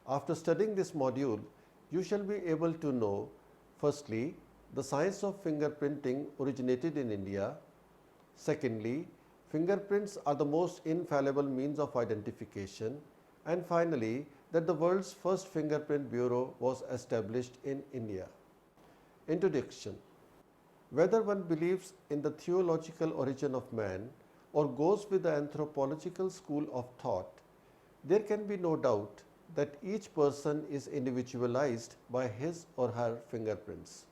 After studying this module, you shall be able to know firstly, the science of fingerprinting originated in India. Secondly, fingerprints are the most infallible means of identification. And finally, that the world's first fingerprint bureau was established in India. Introduction. Whether one believes in the theological origin of man or goes with the anthropological school of thought, there can be no doubt that each person is individualized by his or her fingerprints.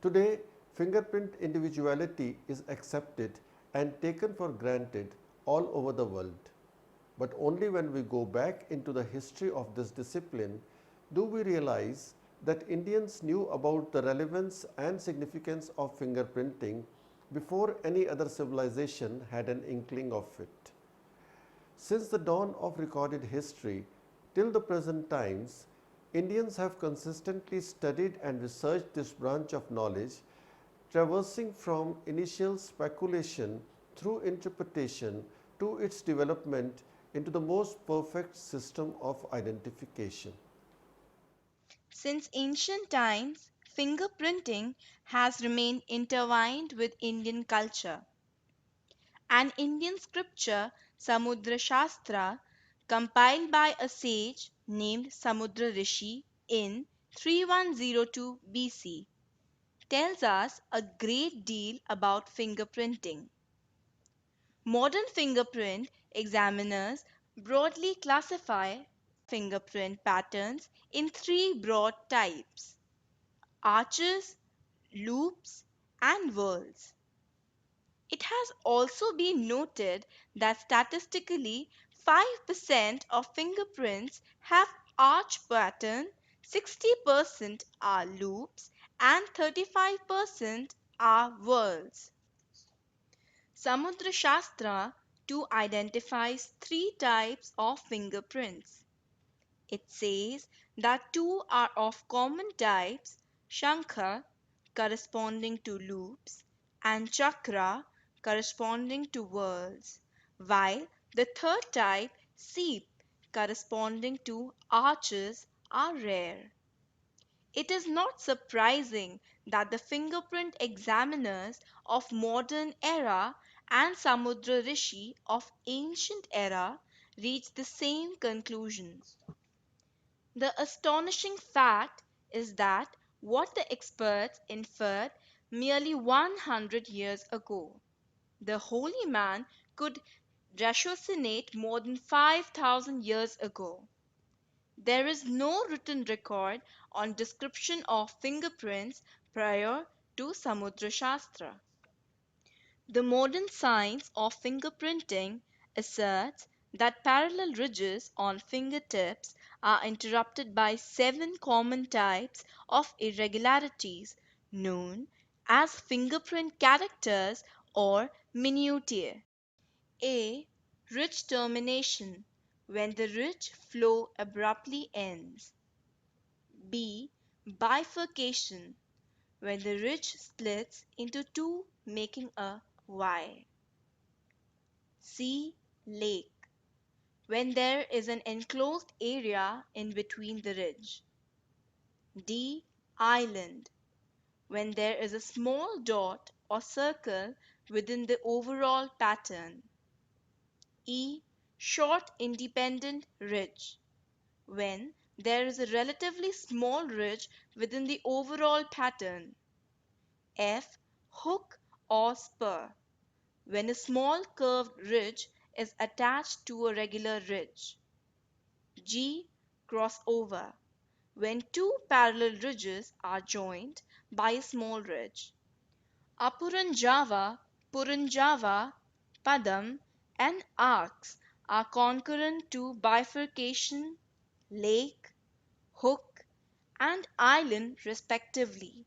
Today, fingerprint individuality is accepted and taken for granted all over the world. But only when we go back into the history of this discipline do we realize that Indians knew about the relevance and significance of fingerprinting before any other civilization had an inkling of it. Since the dawn of recorded history till the present times, Indians have consistently studied and researched this branch of knowledge, traversing from initial speculation through interpretation to its development into the most perfect system of identification. Since ancient times, fingerprinting has remained intertwined with Indian culture. An Indian scripture, Samudra Shastra, compiled by a sage named Samudra Rishi in 3102 BC, tells us a great deal about fingerprinting. Modern fingerprint examiners broadly classify fingerprint patterns in three broad types: arches, loops, and whorls. It has also been noted that statistically 5% of fingerprints have arch pattern, 60% are loops, and 35% are whorls. Samudra Shastra too identifies three types of fingerprints. It says that two are of common types: Shankha, corresponding to loops, and Chakra, corresponding to whorls, while the third type, Seep, corresponding to arches, are rare. It is not surprising that the fingerprint examiners of modern era and Samudra Rishi of ancient era reached the same conclusion. The astonishing fact is that what the experts inferred merely 100 years ago, the holy man could ratiocinate more than 5,000 years ago. There is no written record on description of fingerprints prior to Samudra Shastra. The modern science of fingerprinting asserts that parallel ridges on fingertips are interrupted by seven common types of irregularities known as fingerprint characters or minutiae. A. Ridge termination, when the ridge flow abruptly ends. B. Bifurcation, when the ridge splits into two making a Y. C. Lake, when there is an enclosed area in between the ridge. D. Island, when there is a small dot or circle within the overall pattern. E. Short independent ridge, when there is a relatively small ridge within the overall pattern. F. Hook or spur, when a small curved ridge is attached to a regular ridge. G. Crossover, when two parallel ridges are joined by a small ridge. Apuranjava, Puranjava, Padam, and arcs are concurrent to bifurcation, lake, hook, and island respectively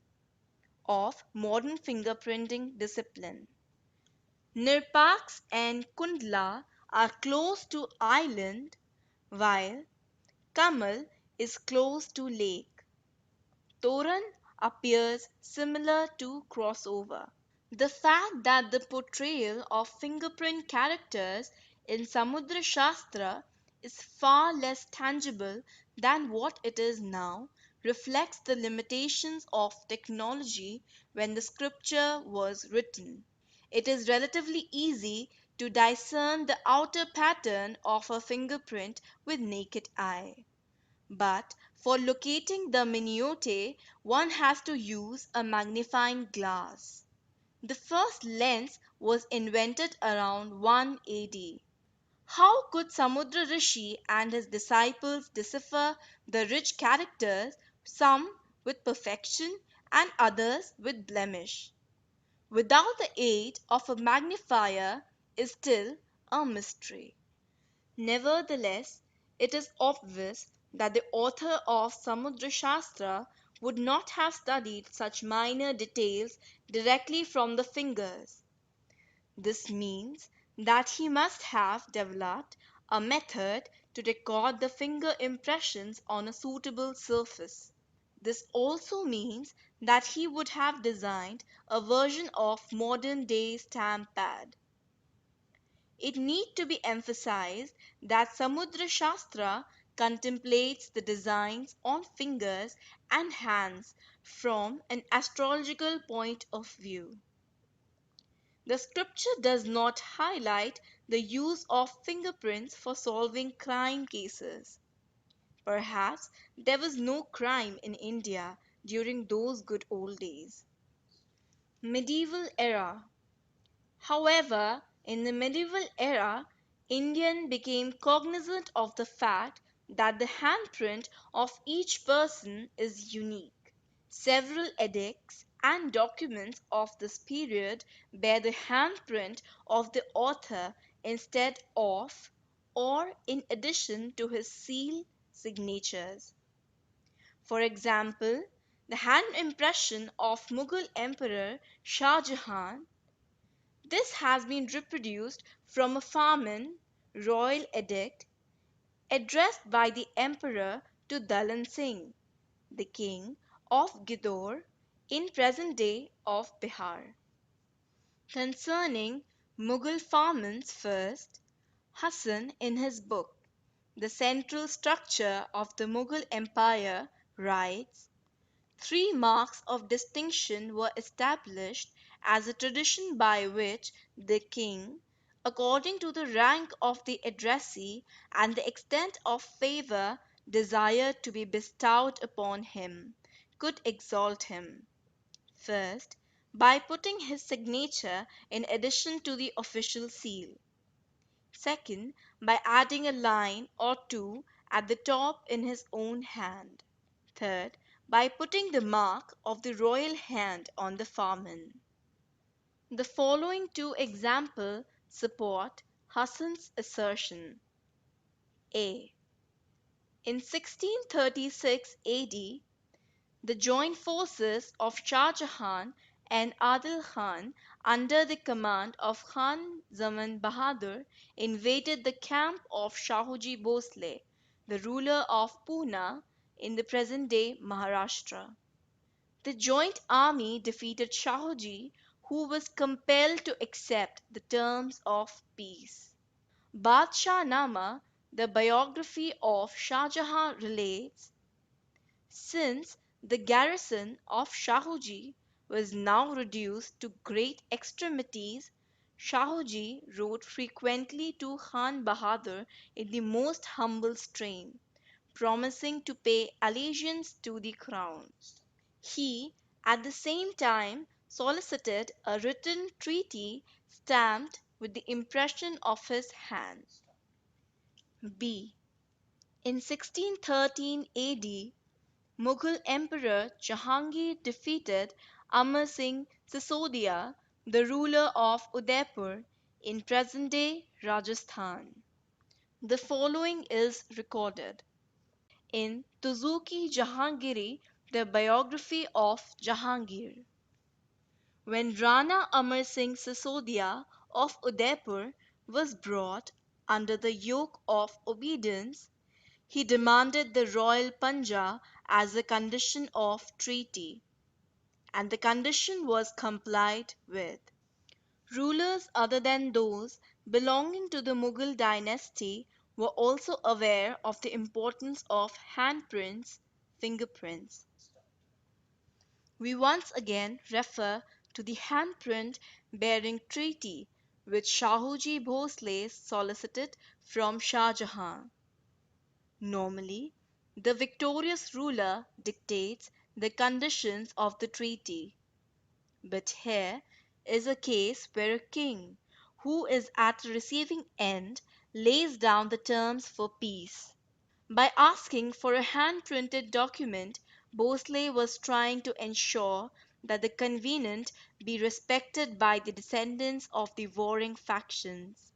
of modern fingerprinting discipline. Nirpaks and Kundla are close to island, while Kamal is close to lake. Toran appears similar to crossover. The fact that the portrayal of fingerprint characters in Samudra Shastra is far less tangible than what it is now, reflects the limitations of technology when the scripture was written. It is relatively easy to discern the outer pattern of a fingerprint with naked eye. But for locating the minutiae, one has to use a magnifying glass. The first lens was invented around 1 AD. How could Samudra Rishi and his disciples decipher the rich characters, some with perfection and others with blemish, without the aid of a magnifier is still a mystery. Nevertheless, it is obvious that the author of Samudra Shastra would not have studied such minor details directly from the fingers. This means that he must have developed a method to record the finger impressions on a suitable surface. This also means that he would have designed a version of modern day stamp pad. It need to be emphasized that Samudra Shastra contemplates the designs on fingers and hands from an astrological point of view. The scripture does not highlight the use of fingerprints for solving crime cases. Perhaps there was no crime in India during those good old days. Medieval era. However, in the medieval era, Indian became cognizant of the fact that the handprint of each person is unique. Several edicts and documents of this period bear the handprint of the author instead of or in addition to his seal signatures. For example, the hand impression of Mughal Emperor Shah Jahan. This has been reproduced from a Farman royal edict addressed by the emperor to Dalan Singh, the king of Gidor in present day of Bihar. Concerning Mughal Farmans first, Hassan in his book The Central Structure of the Mughal Empire writes, three marks of distinction were established as a tradition by which the king, according to the rank of the addressee and the extent of favour desired to be bestowed upon him, could exalt him. First, by putting his signature in addition to the official seal. Second, by adding a line or two at the top in his own hand. Third, by putting the mark of the royal hand on the farman. The following two examples support Hassan's assertion. A. In 1636 AD, the joint forces of Shah Jahan and Adil Khan under the command of Khan Zaman Bahadur invaded the camp of Shahuji Bhosle, the ruler of Poona in the present-day Maharashtra. The joint army defeated Shahuji, who was compelled to accept the terms of peace. Badshah Nama, the biography of Shah Jahan relates, since the garrison of Shahuji was now reduced to great extremities, Shahuji wrote frequently to Khan Bahadur in the most humble strain, promising to pay allegiance to the crown. He at the same time solicited a written treaty stamped with the impression of his hand. B. In 1613 AD, Mughal Emperor Jahangir defeated Amar Singh Sisodia, the ruler of Udaipur in present-day Rajasthan. The following is recorded in Tuzuki-Jahangiri, the biography of Jahangir. When Rana Amar Singh Sisodia of Udaipur was brought under the yoke of obedience, he demanded the royal panja as a condition of treaty, and the condition was complied with. Rulers other than those belonging to the Mughal dynasty were also aware of the importance of handprints, fingerprints. We once again refer to the handprint bearing treaty which Shahuji Bhosle solicited from Shah Jahan. Normally, the victorious ruler dictates the conditions of the treaty. But here is a case where a king, who is at the receiving end, lays down the terms for peace. By asking for a hand printed document, Bhosle was trying to ensure that the covenant be respected by the descendants of the warring factions,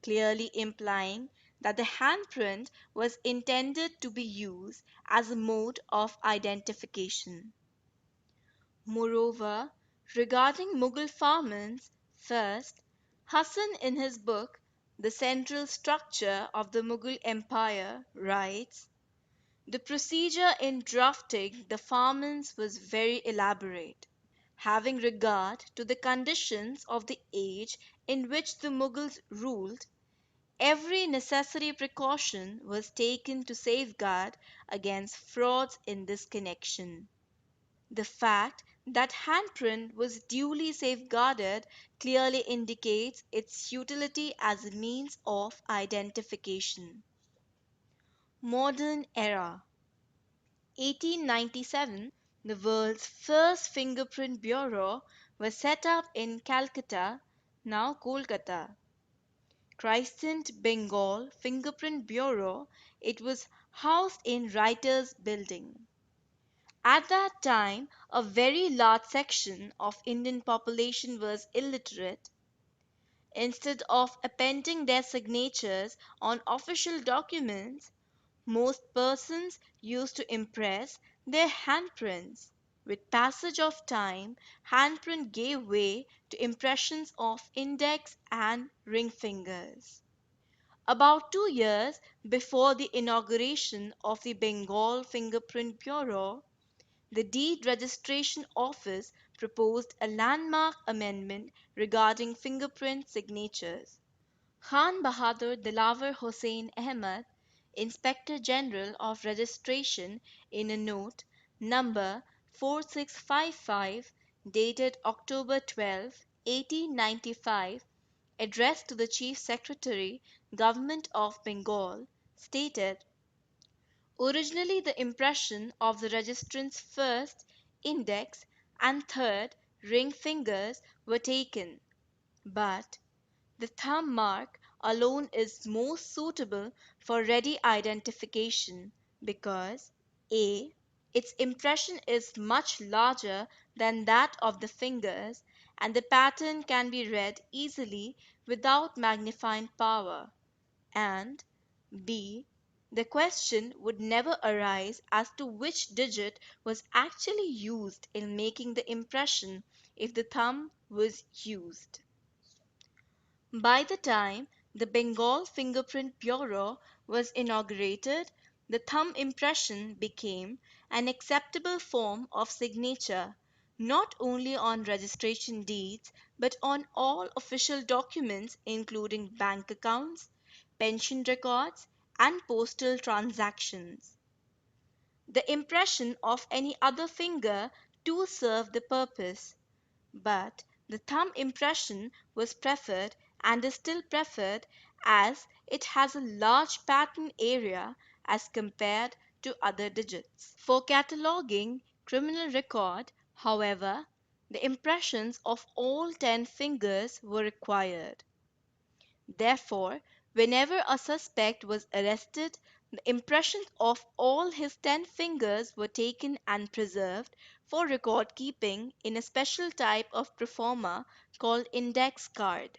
clearly implying that the handprint was intended to be used as a mode of identification. Moreover, regarding Mughal farmers, first, Hassan in his book The Central Structure of the Mughal Empire writes, the procedure in drafting the farmans was very elaborate, having regard to the conditions of the age in which the Mughals ruled. Every necessary precaution was taken to safeguard against frauds in this connection. The fact that handprint was duly safeguarded clearly indicates its utility as a means of identification. Modern era 1897, the world's first fingerprint bureau was set up in Calcutta, now Kolkata. Christened Bengal Fingerprint Bureau, it was housed in Writers' Building. At that time, a very large section of Indian population was illiterate. Instead of appending their signatures on official documents, most persons used to impress their handprints. With passage of time, handprint gave way to impressions of index and ring fingers. About 2 years before the inauguration of the Bengal Fingerprint Bureau, the Deed Registration Office proposed a landmark amendment regarding fingerprint signatures. Khan Bahadur Dilavar Hossain Ahmed, Inspector General of Registration, in a note number 4655 dated October 12, 1895, addressed to the Chief Secretary, Government of Bengal, stated, originally the impression of the registrant's first, index, and third ring fingers were taken, but the thumb mark alone is most suitable for ready identification because a. its impression is much larger than that of the fingers and the pattern can be read easily without magnifying power, and b. the question would never arise as to which digit was actually used in making the impression if the thumb was used. By the time the Bengal Fingerprint Bureau was inaugurated, the thumb impression became an acceptable form of signature not only on registration deeds but on all official documents including bank accounts, pension records, and postal transactions. The impression of any other finger too served the purpose, but the thumb impression was preferred and is still preferred as it has a large pattern area as compared to other digits. For cataloging criminal record, however, the impressions of all 10 fingers were required. Therefore, whenever a suspect was arrested, the impressions of all his 10 fingers were taken and preserved for record keeping in a special type of proforma called index card.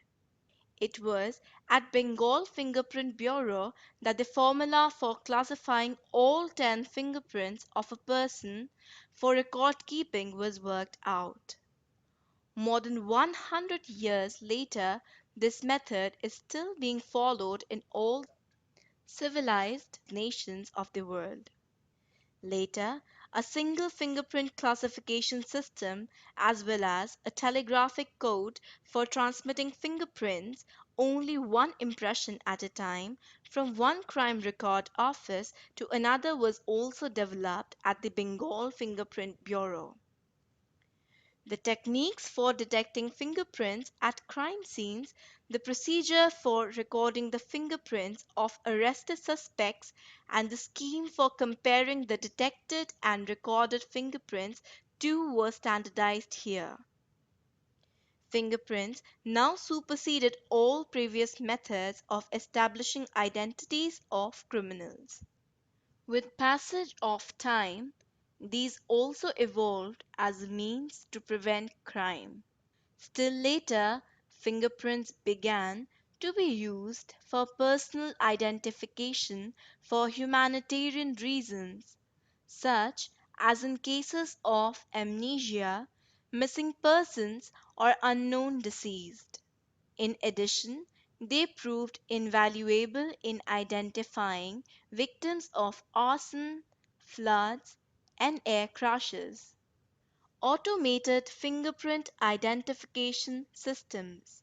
It was at Bengal Fingerprint Bureau that the formula for classifying all 10 fingerprints of a person for record keeping was worked out. More than 100 years later, this method is still being followed in all civilized nations of the world. Later, a single fingerprint classification system as well as a telegraphic code for transmitting fingerprints only one impression at a time from one crime record office to another was also developed at the Bengal Fingerprint Bureau. The techniques for detecting fingerprints at crime scenes, the procedure for recording the fingerprints of arrested suspects, and the scheme for comparing the detected and recorded fingerprints too were standardized here. Fingerprints now superseded all previous methods of establishing identities of criminals. With passage of time, these also evolved as a means to prevent crime. Still later, fingerprints began to be used for personal identification for humanitarian reasons, such as in cases of amnesia, missing persons, or unknown deceased. In addition, they proved invaluable in identifying victims of arson, floods, and air crashes. Automated fingerprint identification systems.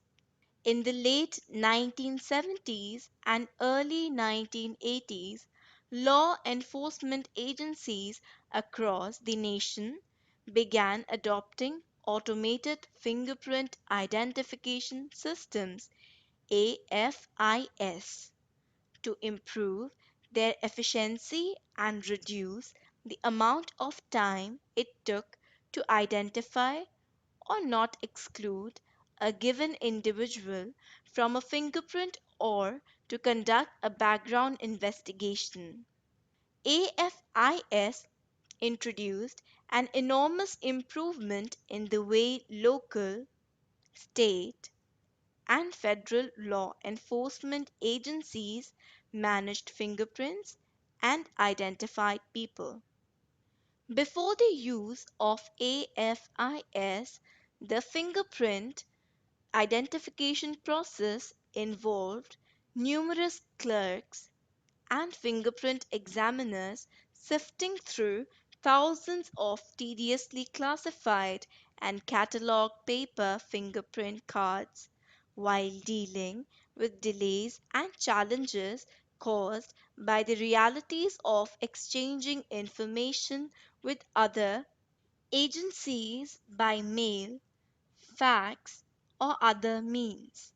In the late 1970s and early 1980s, law enforcement agencies across the nation began adopting automated fingerprint identification systems AFIS to improve their efficiency and reduce the amount of time it took to identify or not exclude a given individual from a fingerprint or to conduct a background investigation. AFIS introduced an enormous improvement in the way local, state, and federal law enforcement agencies managed fingerprints and identified people. Before the use of AFIS, the fingerprint identification process involved numerous clerks and fingerprint examiners sifting through thousands of tediously classified and catalogued paper fingerprint cards, while dealing with delays and challenges caused by the realities of exchanging information with other agencies by mail, fax, or other means.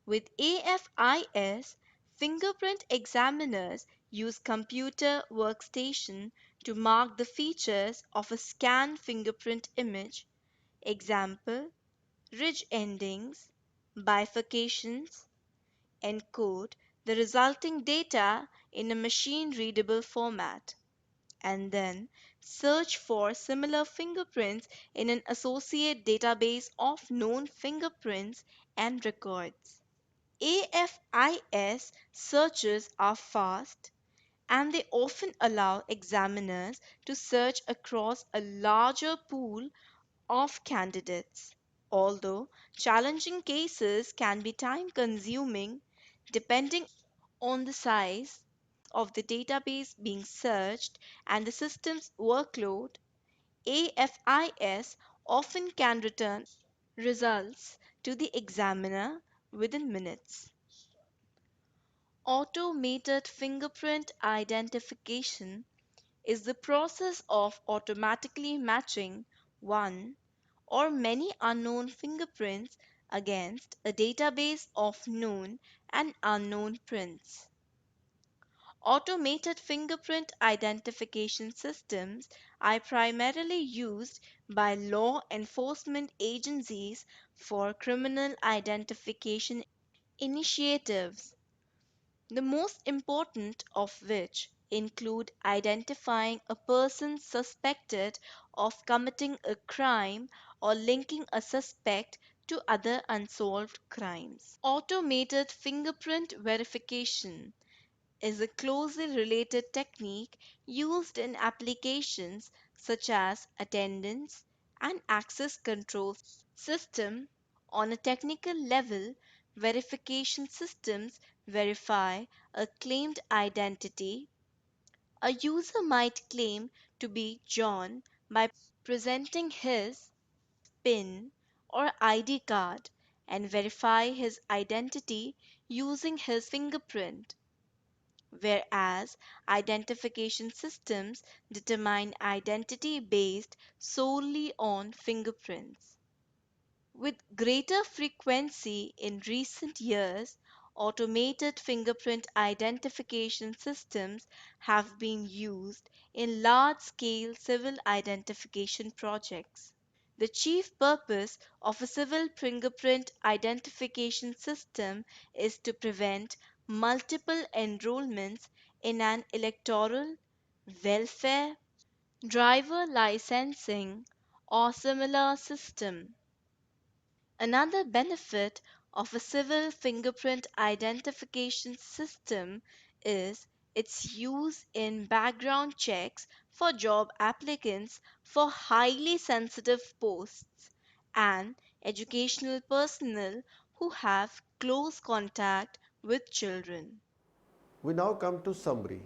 With AFIS, fingerprint examiners use computer workstation to mark the features of a scanned fingerprint image, example, ridge endings, bifurcations, encode the resulting data in a machine readable format, and then search for similar fingerprints in an associate database of known fingerprints and records. AFIS searches are fast and they often allow examiners to search across a larger pool of candidates. Although challenging cases can be time consuming depending on the size of the database being searched and the system's workload, AFIS often can return results to the examiner within minutes. Automated fingerprint identification is the process of automatically matching one or many unknown fingerprints against a database of known and unknown prints. Automated fingerprint identification systems are primarily used by law enforcement agencies for criminal identification initiatives, the most important of which include identifying a person suspected of committing a crime or linking a suspect to other unsolved crimes. Automated fingerprint verification is a closely related technique used in applications such as attendance and access control system. On a technical level, verification systems verify a claimed identity. A user might claim to be John by presenting his PIN or ID card, and verify his identity using his fingerprint, whereas identification systems determine identity based solely on fingerprints. With greater frequency in recent years, automated fingerprint identification systems have been used in large scale civil identification projects. The chief purpose of a civil fingerprint identification system is to prevent multiple enrollments in an electoral, welfare, driver licensing, or similar system. Another benefit of a civil fingerprint identification system is its use in background checks for job applicants for highly sensitive posts and educational personnel who have close contact with children. We now come to summary.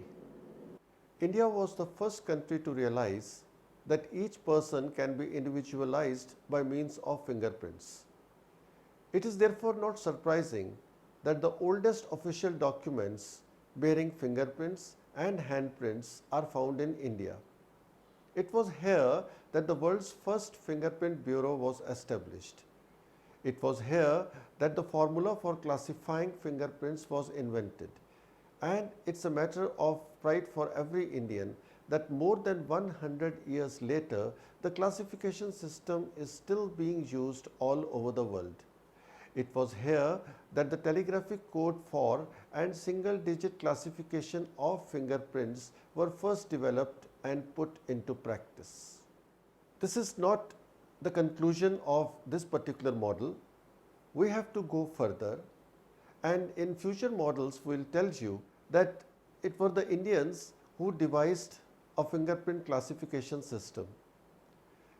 India was the first country to realize that each person can be individualized by means of fingerprints. It is therefore not surprising that the oldest official documents bearing fingerprints and handprints are found in India. It was here that the world's first fingerprint bureau was established. It was here that the formula for classifying fingerprints was invented. And it's a matter of pride for every Indian that more than 100 years later, the classification system is still being used all over the world. It was here that the telegraphic code for and single digit classification of fingerprints were first developed and put into practice. This is not the conclusion of this particular model. We have to go further, and in future models we will tell you that it were the Indians who devised a fingerprint classification system.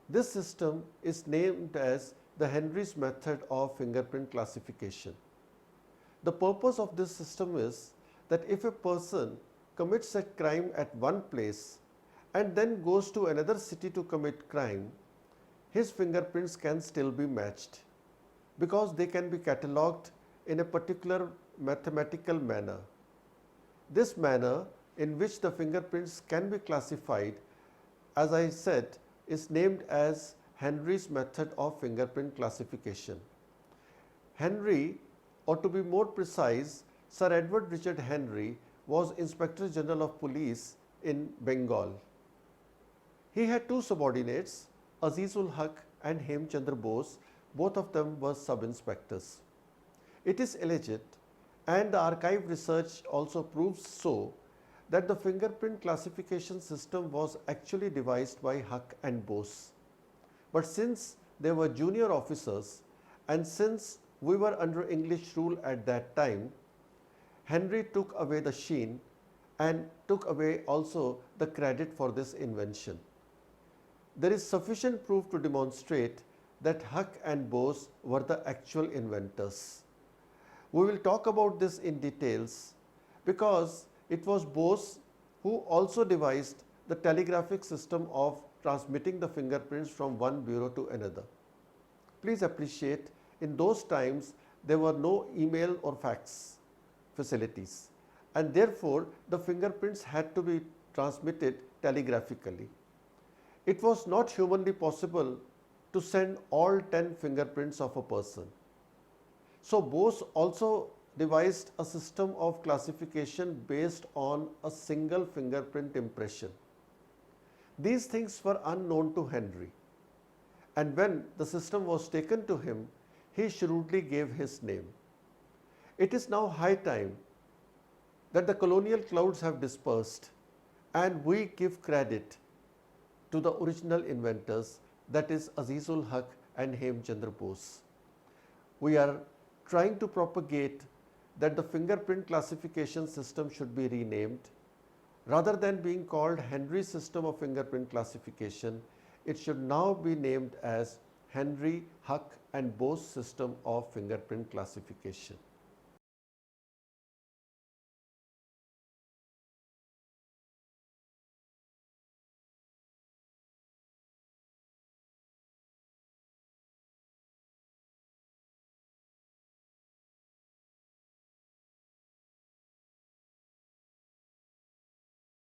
This system is named as the Henry's method of fingerprint classification. The purpose of this system is that if a person commits a crime at one place and then goes to another city to commit crime, his fingerprints can still be matched because they can be catalogued in a particular mathematical manner. This manner in which the fingerprints can be classified, as I said, is named as Henry's method of fingerprint classification. Henry, or to be more precise, Sir Edward Richard Henry, was Inspector General of Police in Bengal. He had two subordinates, Azizul Haq and Hemchandra Bose. Both of them were sub-inspectors. It is alleged, and the archive research also proves so, that the fingerprint classification system was actually devised by Haq and Bose. But since they were junior officers and since we were under English rule at that time, Henry took away the sheen and took away also the credit for this invention. There is sufficient proof to demonstrate that Haq and Bose were the actual inventors. We will talk about this in details because it was Bose who also devised the telegraphic system of transmitting the fingerprints from one bureau to another. Please appreciate, in those times there were no email or fax facilities, and therefore the fingerprints had to be transmitted telegraphically. It was not humanly possible to send all 10 fingerprints of a person. So Bose also devised a system of classification based on a single fingerprint impression. These things were unknown to Henry, and when the system was taken to him, he shrewdly gave his name. It is now high time that the colonial clouds have dispersed and we give credit to the original inventors, that is Azizul Haq and Hemchandra Bose. We are trying to propagate that the fingerprint classification system should be renamed. Rather than being called Henry's system of fingerprint classification, it should now be named as Henry, Haq and Bose system of fingerprint classification.